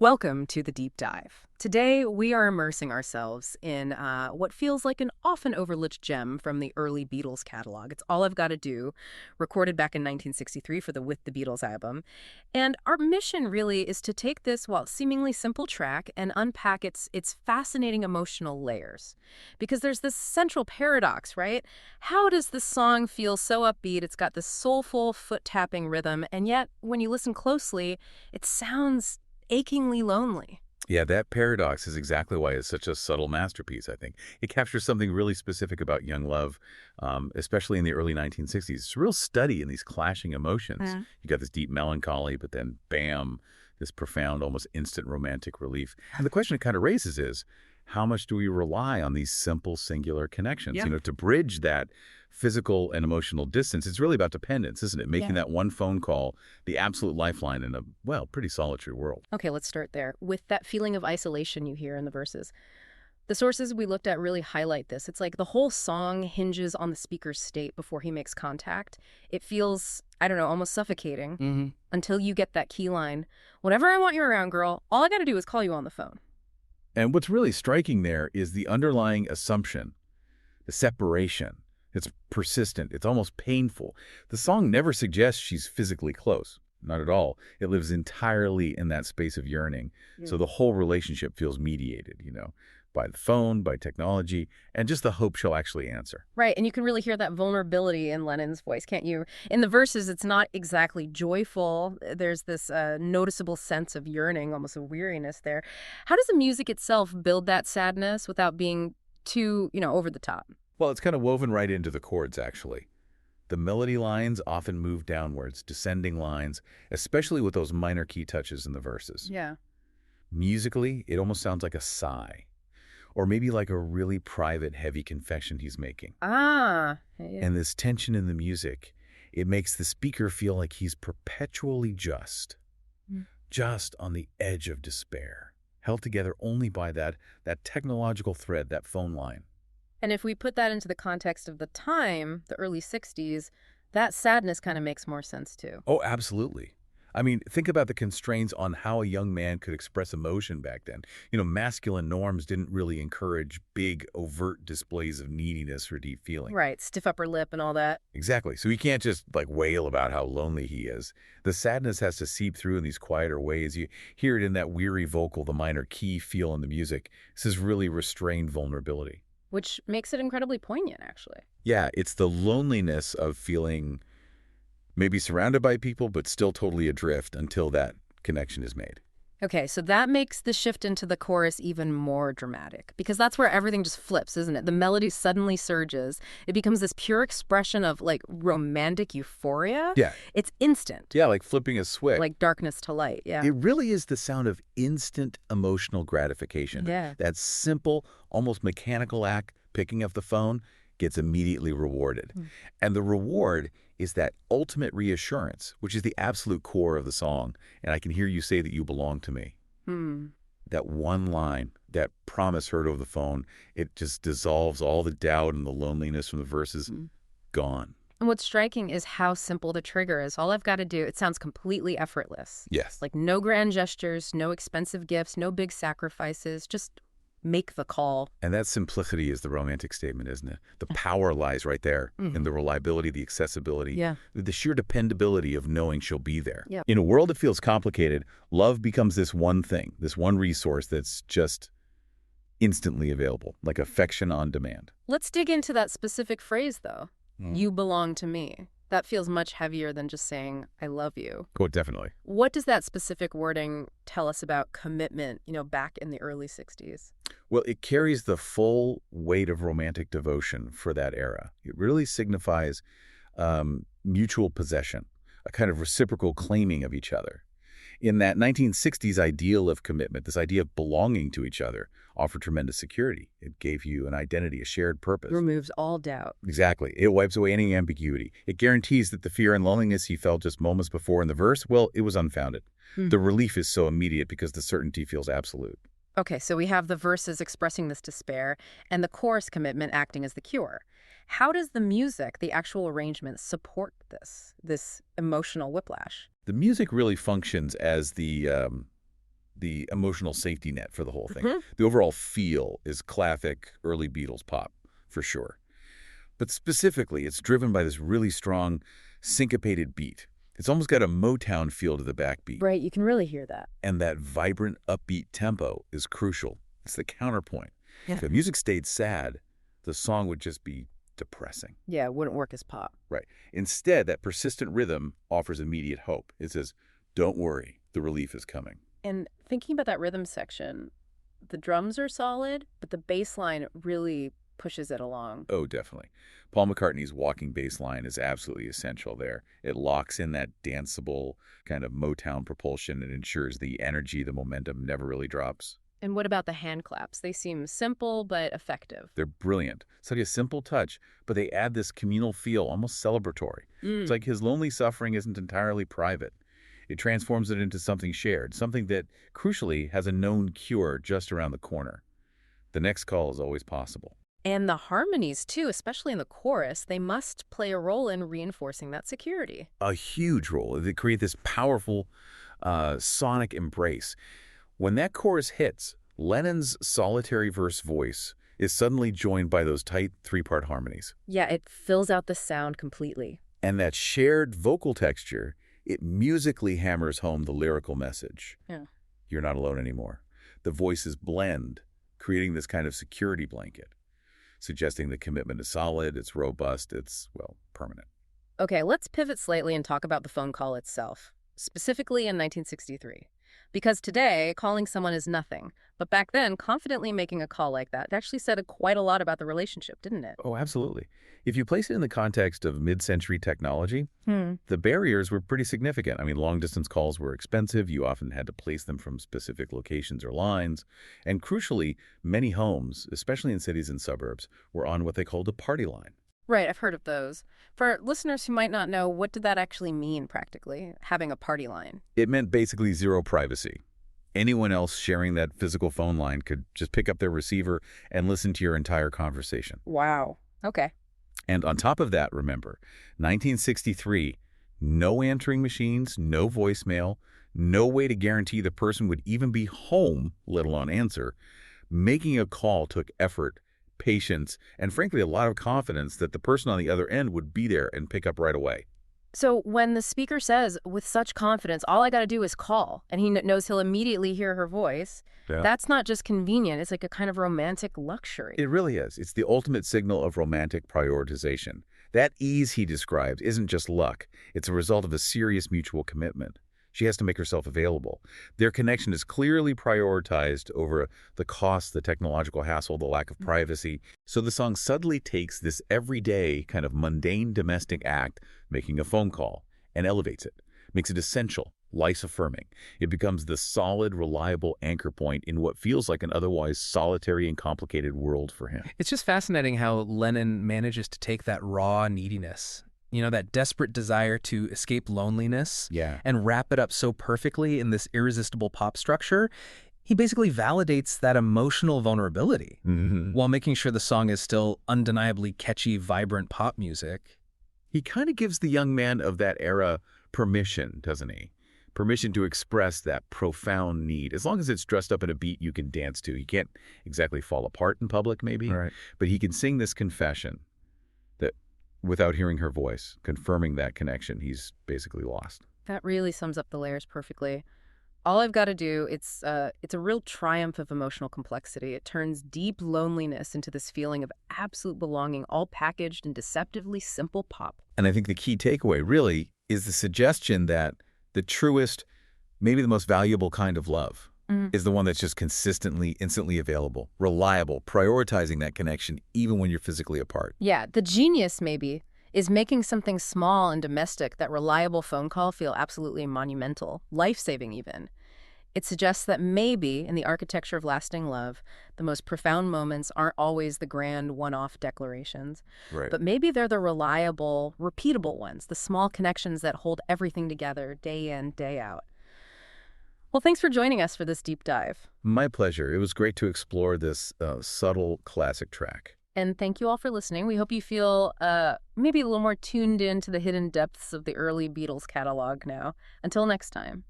Welcome to the Deep Dive. Today, we are immersing ourselves in what feels like an often overlooked gem from the early Beatles catalog. It's All I've Got to Do, recorded back in 1963 for the With the Beatles album. And our mission really is to take this, while seemingly simple track, and unpack its fascinating emotional layers. Because there's this central paradox, right? How does this song feel so upbeat? It's got this soulful, foot-tapping rhythm, and yet, when you listen closely, it sounds achingly lonely. Yeah, that paradox is exactly why it's such a subtle masterpiece, I think. It captures something really specific about young love, especially in the early 1960s. It's a real study in these clashing emotions. You got this deep melancholy, but then, bam, this profound, almost instant romantic relief. And the question it kind of raises is, how much do we rely on these simple, singular connections? Yeah. To bridge that physical and emotional distance, it's really about dependence, isn't it? Making that one phone call the absolute lifeline in a, well, pretty solitary world. Okay, let's start there. With that feeling of isolation you hear in the verses. The sources we looked at really highlight this. It's like the whole song hinges on the speaker's state before he makes contact. It feels, I don't know, almost suffocating until you get that key line. Whenever I want you around, girl, all I got to do is call you on the phone. And what's really striking there is the underlying assumption, the separation. It's persistent. It's almost painful. The song never suggests she's physically close. Not at all. It lives entirely in that space of yearning. So the whole relationship feels mediated, by the phone, by technology, and just the hope she'll actually answer. Right, and you can really hear that vulnerability in Lennon's voice, can't you? In the verses, it's not exactly joyful. There's this noticeable sense of yearning, almost a weariness there. How does the music itself build that sadness without being too, over the top? Well, it's kind of woven right into the chords, actually. The melody lines often move downwards, descending lines, especially with those minor key touches in the verses. Yeah. Musically, it almost sounds like a sigh, or maybe like a really private, heavy confession he's making. Yeah. And this tension in the music, it makes the speaker feel like he's perpetually just on the edge of despair, held together only by that technological thread, that phone line. And if we put that into the context of the time, the early 60s, that sadness kind of makes more sense too. Oh, absolutely. I mean, think about the constraints on how a young man could express emotion back then. Masculine norms didn't really encourage big, overt displays of neediness or deep feeling. Right, stiff upper lip and all that. Exactly. So he can't just, wail about how lonely he is. The sadness has to seep through in these quieter ways. You hear it in that weary vocal, the minor key feel in the music. This is really restrained vulnerability. Which makes it incredibly poignant, actually. Yeah, it's the loneliness of feeling maybe surrounded by people, but still totally adrift until that connection is made. Okay, so that makes the shift into the chorus even more dramatic, because that's where everything just flips, isn't it? The melody suddenly surges. It becomes this pure expression of, romantic euphoria. Yeah. It's instant. Yeah, like flipping a switch. Like darkness to light, yeah. It really is the sound of instant emotional gratification. Yeah. That simple, almost mechanical act, picking up the phone, gets immediately rewarded. And the reward is that ultimate reassurance, which is the absolute core of the song. And I can hear you say that you belong to me. That one line, that promise heard over the phone, it just dissolves all the doubt and the loneliness from the verses. Gone. And what's striking is how simple the trigger is. All I've got to do, it sounds completely effortless. Yes. Like no grand gestures, no expensive gifts, no big sacrifices, just make the call. And that simplicity is the romantic statement, isn't it? The power lies right there in the reliability, the accessibility, the sheer dependability of knowing she'll be there. Yeah. In a world that feels complicated, love becomes this one thing, this one resource that's just instantly available, like affection on demand. Let's dig into that specific phrase, though. You belong to me. That feels much heavier than just saying, I love you. Oh, definitely. What does that specific wording tell us about commitment, back in the early 60s? Well, it carries the full weight of romantic devotion for that era. It really signifies mutual possession, a kind of reciprocal claiming of each other. In that 1960s ideal of commitment, this idea of belonging to each other offered tremendous security. It gave you an identity, a shared purpose. Removes all doubt. Exactly. It wipes away any ambiguity. It guarantees that the fear and loneliness he felt just moments before in the verse, well, it was unfounded. The relief is so immediate because the certainty feels absolute. Okay, so we have the verses expressing this despair and the chorus commitment acting as the cure. How does the music, the actual arrangement, support this emotional whiplash? The music really functions as the the emotional safety net for the whole thing. Hmm. The overall feel is classic early Beatles pop, for sure. But specifically, it's driven by this really strong syncopated beat. It's almost got a Motown feel to the backbeat. Right, you can really hear that. And that vibrant, upbeat tempo is crucial. It's the counterpoint. Yeah. If the music stayed sad, the song would just be depressing. Yeah, it wouldn't work as pop. Right. Instead, that persistent rhythm offers immediate hope. It says, don't worry, the relief is coming. And thinking about that rhythm section, the drums are solid, but the bass line really pushes it along. Oh, definitely. Paul McCartney's walking bass line is absolutely essential there. It locks in that danceable kind of Motown propulsion and ensures the energy, the momentum never really drops. And what about the hand claps? They seem simple but effective. They're brilliant. Such a simple touch, but they add this communal feel, almost celebratory. It's like his lonely suffering isn't entirely private. It transforms it into something shared, something that, crucially, has a known cure just around the corner. The next call is always possible. And the harmonies, too, especially in the chorus, they must play a role in reinforcing that security. A huge role. They create this powerful sonic embrace. When that chorus hits, Lennon's solitary verse voice is suddenly joined by those tight three-part harmonies. Yeah, it fills out the sound completely. And that shared vocal texture, it musically hammers home the lyrical message. Yeah. You're not alone anymore. The voices blend, creating this kind of security blanket, suggesting the commitment is solid, it's robust, it's, well, permanent. Okay, let's pivot slightly and talk about the phone call itself, specifically in 1963. Because today, calling someone is nothing. But back then, confidently making a call like that actually said quite a lot about the relationship, didn't it? Oh, absolutely. If you place it in the context of mid-century technology, the barriers were pretty significant. I mean, long-distance calls were expensive. You often had to place them from specific locations or lines. And crucially, many homes, especially in cities and suburbs, were on what they called a party line. Right, I've heard of those. For listeners who might not know, what did that actually mean practically, having a party line? It meant basically zero privacy. Anyone else sharing that physical phone line could just pick up their receiver and listen to your entire conversation. Wow. Okay. And on top of that, remember, 1963, no answering machines, no voicemail, no way to guarantee the person would even be home, let alone answer. Making a call took effort, patience, and frankly, a lot of confidence that the person on the other end would be there and pick up right away. So when the speaker says, with such confidence, all I got to do is call, and he knows he'll immediately hear her voice, that's not just convenient. It's like a kind of romantic luxury. It really is. It's the ultimate signal of romantic prioritization. That ease he describes isn't just luck. It's a result of a serious mutual commitment. She has to make herself available. Their connection is clearly prioritized over the cost, the technological hassle, the lack of privacy. So the song subtly takes this everyday kind of mundane domestic act, making a phone call, and elevates it, makes it essential, life-affirming. It becomes the solid, reliable anchor point in what feels like an otherwise solitary and complicated world for him. It's just fascinating how Lennon manages to take that raw neediness, that desperate desire to escape loneliness, and wrap it up so perfectly in this irresistible pop structure. He basically validates that emotional vulnerability while making sure the song is still undeniably catchy, vibrant pop music. He kind of gives the young man of that era permission, doesn't he? Permission to express that profound need. As long as it's dressed up in a beat you can dance to. He can't exactly fall apart in public, maybe, but he can sing this confession that without hearing her voice, confirming that connection, he's basically lost. That really sums up the layers perfectly. All I've got to do, it's a real triumph of emotional complexity. It turns deep loneliness into this feeling of absolute belonging, all packaged in deceptively simple pop. And I think the key takeaway really is the suggestion that the truest, maybe the most valuable kind of love is the one that's just consistently, instantly available, reliable, prioritizing that connection even when you're physically apart. Yeah, the genius, maybe, is making something small and domestic, that reliable phone call, feel absolutely monumental, life-saving even. It suggests that maybe, in the architecture of lasting love, the most profound moments aren't always the grand one-off declarations, but maybe they're the reliable, repeatable ones, the small connections that hold everything together day in, day out. Well, thanks for joining us for this deep dive. My pleasure. It was great to explore this subtle classic track. And thank you all for listening. We hope you feel maybe a little more tuned in to the hidden depths of the early Beatles catalog now. Until next time.